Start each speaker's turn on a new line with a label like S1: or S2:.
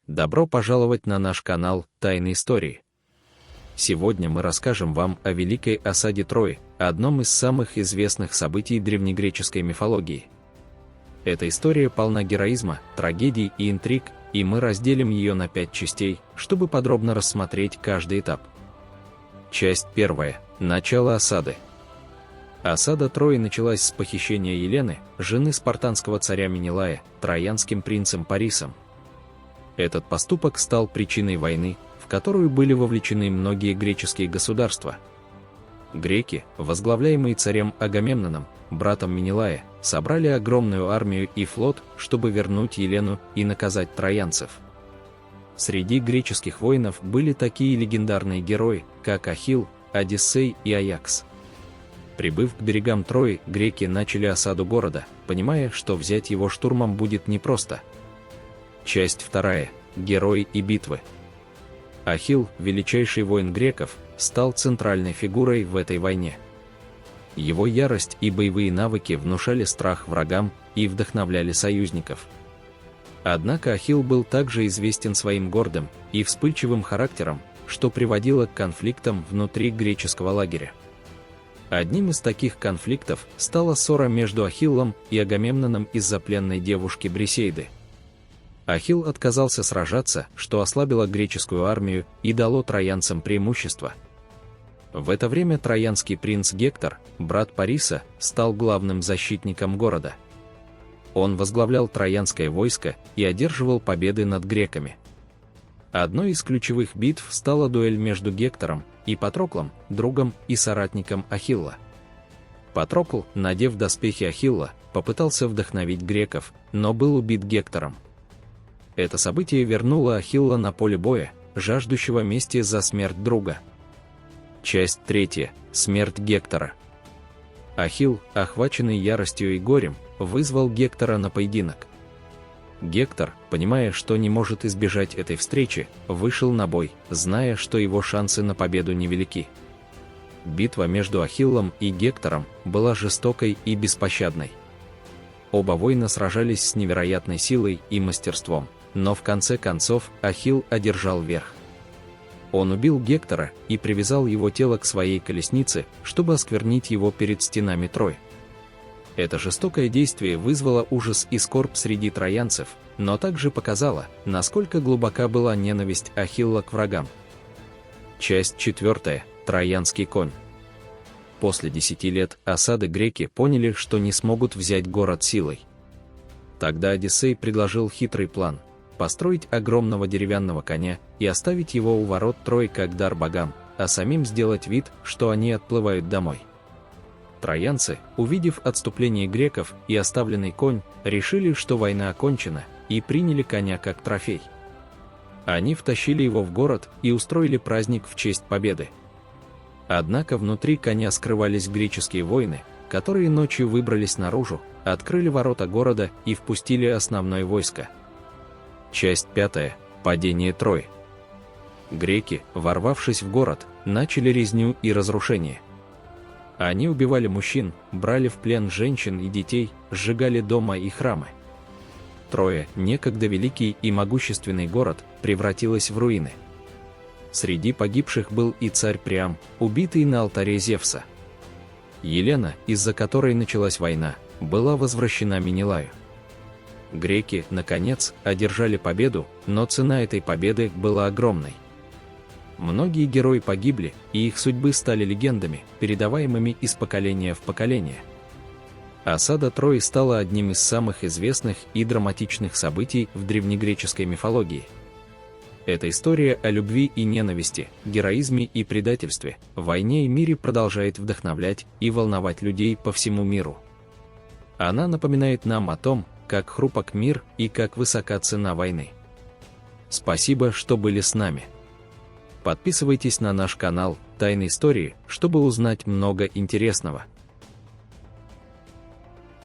S1: Добро пожаловать на наш канал «Тайны истории». Сегодня мы расскажем вам о Великой осаде Трои, одном из самых известных событий древнегреческой мифологии. Эта история полна героизма, трагедий и интриг, и мы разделим ее на 5 частей, чтобы подробно рассмотреть каждый этап. Часть 1. Начало осады. Осада Трои началась с похищения Елены, жены спартанского царя Менелая, троянским принцем Парисом. Этот поступок стал причиной войны, в которую были вовлечены многие греческие государства. Греки, возглавляемые царем Агамемноном, братом Менелая, собрали огромную армию и флот, чтобы вернуть Елену и наказать троянцев. Среди греческих воинов были такие легендарные герои, как Ахилл, Одиссей и Аякс. Прибыв к берегам Трои, греки начали осаду города, понимая, что взять его штурмом будет непросто. Часть 2. Герои и битвы. Ахилл, величайший воин греков, стал центральной фигурой в этой войне. Его ярость и боевые навыки внушали страх врагам и вдохновляли союзников. Однако Ахилл был также известен своим гордым и вспыльчивым характером, что приводило к конфликтам внутри греческого лагеря. Одним из таких конфликтов стала ссора между Ахиллом и Агамемноном из-за пленной девушки Брисейды. Ахилл отказался сражаться, что ослабило греческую армию и дало троянцам преимущество. В это время троянский принц Гектор, брат Париса, стал главным защитником города. Он возглавлял троянское войско и одерживал победы над греками. Одной из ключевых битв стала дуэль между Гектором и Патроклом, другом и соратником Ахилла. Патрокл, надев доспехи Ахилла, попытался вдохновить греков, но был убит Гектором. Это событие вернуло Ахилла на поле боя, жаждущего мести за смерть друга. Часть 3. Смерть Гектора. Ахилл, охваченный яростью и горем, вызвал Гектора на поединок. Гектор, понимая, что не может избежать этой встречи, вышел на бой, зная, что его шансы на победу невелики. Битва между Ахиллом и Гектором была жестокой и беспощадной. Оба воина сражались с невероятной силой и мастерством, но в конце концов Ахилл одержал верх. Он убил Гектора и привязал его тело к своей колеснице, чтобы осквернить его перед стенами Трои. Это жестокое действие вызвало ужас и скорбь среди троянцев, но также показало, насколько глубока была ненависть Ахилла к врагам. Часть 4. Троянский конь. После 10 лет осады греки поняли, что не смогут взять город силой. Тогда Одиссей предложил хитрый план – построить огромного деревянного коня и оставить его у ворот Трои как дар богам, а самим сделать вид, что они отплывают домой. Троянцы, увидев отступление греков и оставленный конь, решили, что война окончена, и приняли коня как трофей. Они втащили его в город и устроили праздник в честь победы. Однако внутри коня скрывались греческие воины, которые ночью выбрались наружу, открыли ворота города и впустили основное войско. Часть 5. Падение Трои. Греки, ворвавшись в город, начали резню и разрушение. Они убивали мужчин, брали в плен женщин и детей, сжигали дома и храмы. Троя, некогда великий и могущественный город, превратилась в руины. Среди погибших был и царь Приам, убитый на алтаре Зевса. Елена, из-за которой началась война, была возвращена Менелаю. Греки, наконец, одержали победу, но цена этой победы была огромной. Многие герои погибли, и их судьбы стали легендами, передаваемыми из поколения в поколение. Осада Трои стала одним из самых известных и драматичных событий в древнегреческой мифологии. Эта история о любви и ненависти, героизме и предательстве, войне и мире продолжает вдохновлять и волновать людей по всему миру. Она напоминает нам о том, как хрупок мир и как высока цена войны. Спасибо, что были с нами. Подписывайтесь на наш канал «Тайны истории», чтобы узнать много интересного.